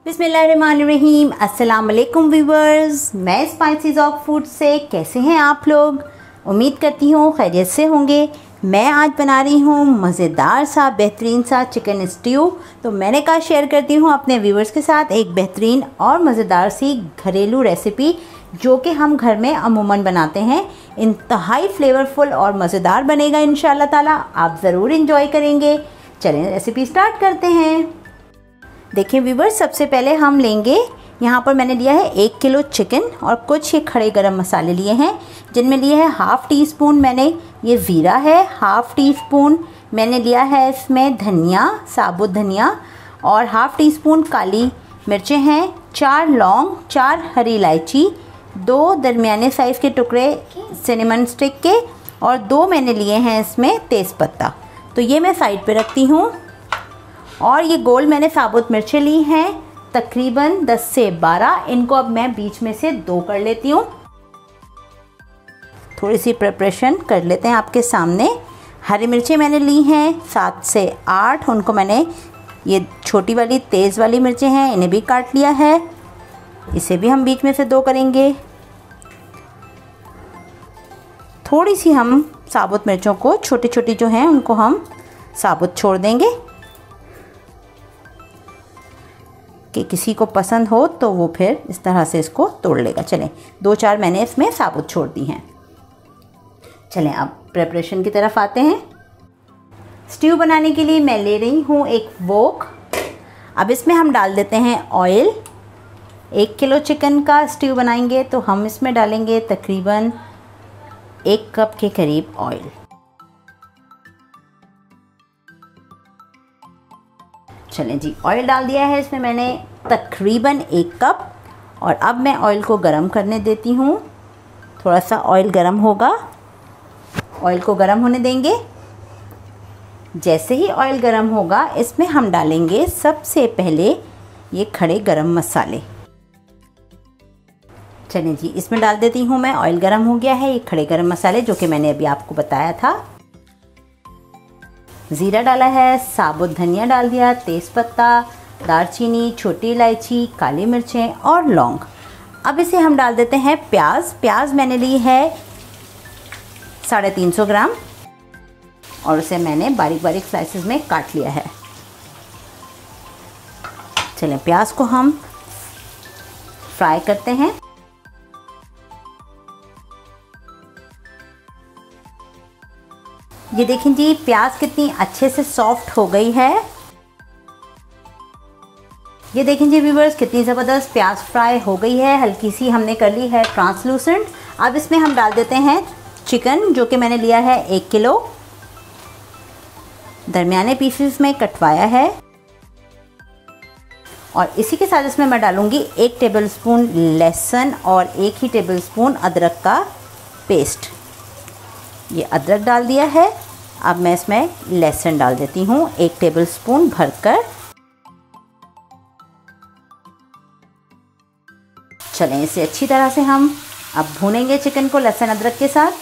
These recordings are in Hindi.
बिस्मिल्लाहिर्रहमानिर्रहीम। अस्सलाम वालेकुम व्यूवर्स, मैं स्पाइसीज ऑफ फूड से। कैसे हैं आप लोग? उम्मीद करती हूँ खैरियत से होंगे। मैं आज बना रही हूँ मज़ेदार सा बेहतरीन सा चिकन स्ट्यू। तो मैंने कहा शेयर करती हूँ अपने व्यूवर्स के साथ एक बेहतरीन और मज़ेदार सी घरेलू रेसिपी जो कि हम घर में अमूमन बनाते हैं। इंतहाई फ्लेवरफुल और मज़ेदार बनेगा इंशाअल्लाह ताला। आप ज़रूर इंजॉय करेंगे। चलें रेसिपी स्टार्ट करते हैं। देखिए व्यूवर्स, सबसे पहले हम लेंगे, यहाँ पर मैंने लिया है 1 किलो चिकन और कुछ ये खड़े गरम मसाले लिए हैं, जिनमें लिए है हाफ़ टी स्पून मैंने ये ज़ीरा है, हाफ़ टी स्पून मैंने लिया है इसमें धनिया, साबुत धनिया, और हाफ़ टी स्पून काली मिर्चें हैं, 4 लौंग, 4 हरी इलायची, 2 दरमियाने साइज़ के टुकड़े सिनेमन स्टिक के, और 2 मैंने लिए हैं इसमें तेज़पत्ता। तो ये मैं साइड पे रखती हूँ। और ये गोल मैंने साबुत मिर्चें ली हैं तकरीबन 10 से 12। इनको अब मैं बीच में से 2 कर लेती हूँ। थोड़ी सी प्रिपरेशन कर लेते हैं आपके सामने। हरी मिर्चें मैंने ली हैं 7 से 8। उनको मैंने, ये छोटी वाली तेज़ वाली मिर्चें हैं, इन्हें भी काट लिया है। इसे भी हम बीच में से 2 करेंगे। थोड़ी सी हम साबुत मिर्चों को, छोटी छोटी जो हैं उनको हम साबुत छोड़ देंगे कि किसी को पसंद हो तो वो फिर इस तरह से इसको तोड़ लेगा। चलें, 2-4 मैंने इसमें साबुत छोड़ दी हैं। चलें अब प्रिपरेशन की तरफ आते हैं। स्ट्यू बनाने के लिए मैं ले रही हूँ एक वोक। अब इसमें हम डाल देते हैं ऑयल। 1 किलो चिकन का स्ट्यू बनाएंगे तो हम इसमें डालेंगे तकरीबन 1 कप के करीब ऑयल। चलें जी, ऑयल डाल दिया है इसमें मैंने तकरीबन 1 कप। और अब मैं ऑयल को गरम करने देती हूँ। थोड़ा सा ऑयल गरम होगा, ऑयल को गरम होने देंगे। जैसे ही ऑयल गरम होगा इसमें हम डालेंगे सबसे पहले ये खड़े गरम मसाले। चलें जी, इसमें डाल देती हूँ मैं। ऑयल गरम हो गया है। ये खड़े गरम मसाले जो कि मैंने अभी आपको बताया था। ज़ीरा डाला है, साबुत धनिया डाल दिया, तेज़पत्ता, दालचीनी, छोटी इलायची, काली मिर्चें और लौंग। अब इसे हम डाल देते हैं प्याज। प्याज मैंने ली है 350 ग्राम और उसे मैंने बारीक बारीक स्लाइसेस में काट लिया है। चलें प्याज को हम फ्राई करते हैं। ये देखें जी, प्याज कितनी अच्छे से सॉफ्ट हो गई है। ये देखें जी व्यूवर्स, कितनी ज़बरदस्त प्याज फ्राई हो गई है। हल्की सी हमने कर ली है ट्रांसलूसेंट। अब इसमें हम डाल देते हैं चिकन जो कि मैंने लिया है 1 किलो, दरमियाने पीसेस में कटवाया है। और इसी के साथ इसमें मैं डालूंगी 1 टेबलस्पून लहसुन और 1 ही टेबलस्पून अदरक का पेस्ट। ये अदरक डाल दिया है। अब मैं इसमें लहसुन डाल देती हूँ 1 टेबलस्पून भरकर। चलें इसे अच्छी तरह से हम अब भूनेंगे चिकन को लहसुन अदरक के साथ।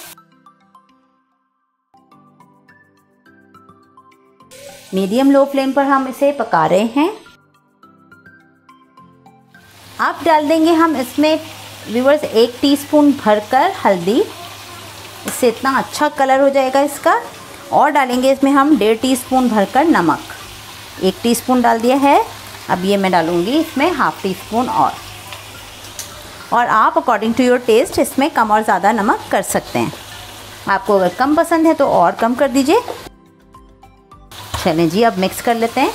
मीडियम लो फ्लेम पर हम इसे पका रहे हैं। अब डाल देंगे हम इसमें व्यूअर्स 1 टीस्पून भरकर हल्दी। इससे इतना अच्छा कलर हो जाएगा इसका। और डालेंगे इसमें हम 1.5 टीस्पून भरकर नमक। 1 टीस्पून डाल दिया है। अब ये मैं डालूँगी इसमें हाफ़ टी स्पून और आप अकॉर्डिंग टू योर टेस्ट इसमें कम और ज़्यादा नमक कर सकते हैं। आपको अगर कम पसंद है तो और कम कर दीजिए। चलें जी, अब मिक्स कर लेते हैं।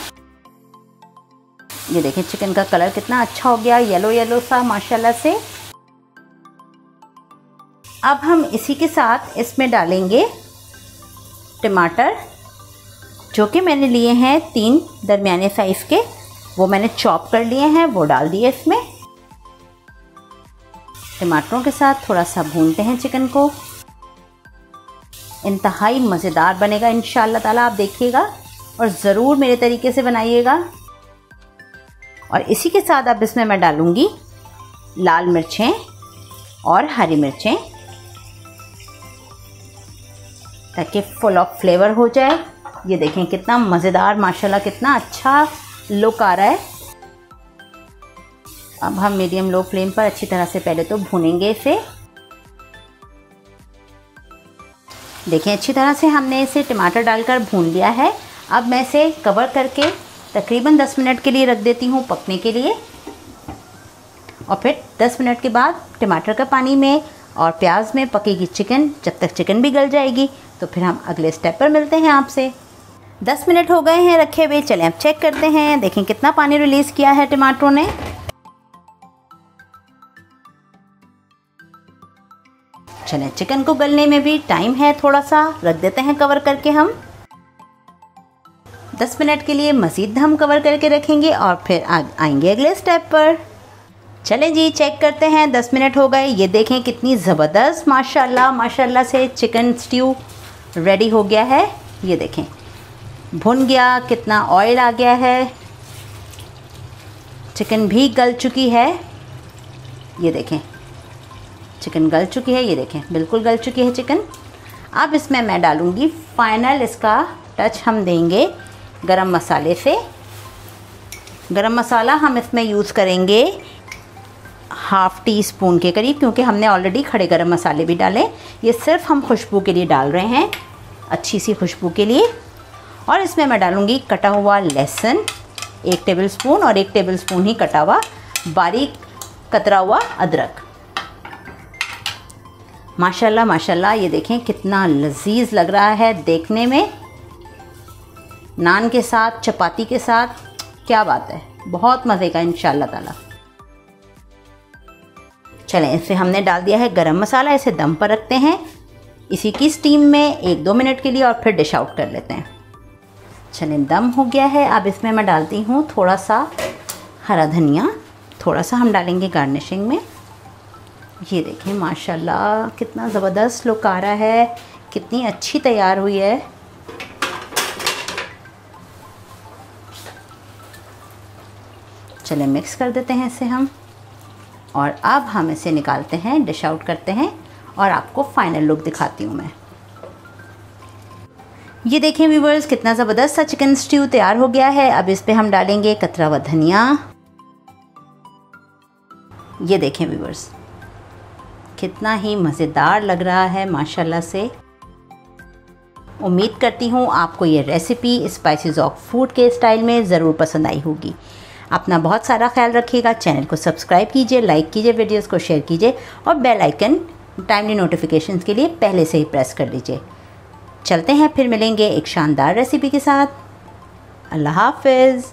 ये देखें चिकन का कलर कितना अच्छा हो गया, येलो येलो सा माशाल्लाह से। अब हम इसी के साथ इसमें डालेंगे टमाटर जो कि मैंने लिए हैं 3 दरमियाने साइज़ के। वो मैंने चॉप कर लिए हैं, वो डाल दिए इसमें। टमाटरों के साथ थोड़ा सा भूनते हैं चिकन को। इंतहाई मज़ेदार बनेगा इंशाअल्लाह ताला, आप देखिएगा और ज़रूर मेरे तरीके से बनाइएगा। और इसी के साथ अब इसमें मैं डालूँगी लाल मिर्चें और हरी मिर्चें ताकि फुल ऑफ फ्लेवर हो जाए। ये देखें कितना मज़ेदार माशाल्लाह, कितना अच्छा लुक आ रहा है। अब हम मीडियम लो फ्लेम पर अच्छी तरह से पहले तो भूनेंगे इसे। देखिए अच्छी तरह से हमने इसे टमाटर डालकर भून लिया है। अब मैं इसे कवर करके तकरीबन 10 मिनट के लिए रख देती हूँ पकने के लिए, और फिर 10 मिनट के बाद टमाटर का पानी में और प्याज में पकेगी चिकन। जब तक चिकन भी गल जाएगी तो फिर हम अगले स्टेप पर मिलते हैं आपसे। 10 मिनट हो गए हैं रखे हुए, चलें अब चेक करते हैं। देखें कितना पानी रिलीज़ किया है टमाटरों ने। चलें चिकन को गलने में भी टाइम है, थोड़ा सा रख देते हैं कवर करके हम। 10 मिनट के लिए मज़ीद हम कवर करके रखेंगे और फिर आएंगे अगले स्टेप पर। चलें जी चेक करते हैं। 10 मिनट हो गए। ये देखें कितनी ज़बरदस्त माशाल्लाह माशाल्लाह से चिकन स्ट्यू रेडी हो गया है। ये देखें भुन गया, कितना ऑयल आ गया है, चिकन भी गल चुकी है। ये देखें चिकन गल चुकी है, ये देखें बिल्कुल गल चुकी है चिकन। अब इसमें मैं डालूँगी फाइनल, इसका टच हम देंगे गरम मसाले से। गरम मसाला हम इसमें यूज़ करेंगे ½ टी स्पून के करीब, क्योंकि हमने ऑलरेडी खड़े गरम मसाले भी डाले। ये सिर्फ हम खुशबू के लिए डाल रहे हैं, अच्छी सी खुशबू के लिए। और इसमें मैं डालूँगी कटा हुआ लहसुन 1 टेबलस्पून और 1 टेबलस्पून ही कटा हुआ बारीक कतरा हुआ अदरक। माशाल्लाह माशाल्लाह ये देखें कितना लजीज लग रहा है देखने में, नान के साथ चपाती के साथ, क्या बात है, बहुत मज़े का इंशाल्लाह ताला। चलें इसे हमने डाल दिया है गरम मसाला, इसे दम पर रखते हैं इसी की स्टीम में 1-2 मिनट के लिए और फिर डिश आउट कर लेते हैं। चलें दम हो गया है। अब इसमें मैं डालती हूँ थोड़ा सा हरा धनिया, थोड़ा सा हम डालेंगे गार्निशिंग में। ये देखें माशाल्लाह कितना ज़बरदस्त लुक आ रहा है, कितनी अच्छी तैयार हुई है। चलें मिक्स कर देते हैं इसे हम, और अब हम इसे निकालते हैं, डिश आउट करते हैं और आपको फाइनल लुक दिखाती हूँ मैं। ये देखें व्यूवर्स कितना ज़बरदस्त सा चिकन स्ट्यू तैयार हो गया है। अब इस पे हम डालेंगे कतरा हुआ धनिया। ये देखें व्यूवर्स कितना ही मज़ेदार लग रहा है माशाल्लाह से। उम्मीद करती हूँ आपको ये रेसिपी स्पाइसेस ऑफ फूड के स्टाइल में ज़रूर पसंद आई होगी। अपना बहुत सारा ख्याल रखिएगा। चैनल को सब्सक्राइब कीजिए, लाइक कीजिए, वीडियोस को शेयर कीजिए और बेल आइकन टाइमली नोटिफिकेशंस के लिए पहले से ही प्रेस कर लीजिए। चलते हैं, फिर मिलेंगे एक शानदार रेसिपी के साथ। अल्लाह हाफ़िज़।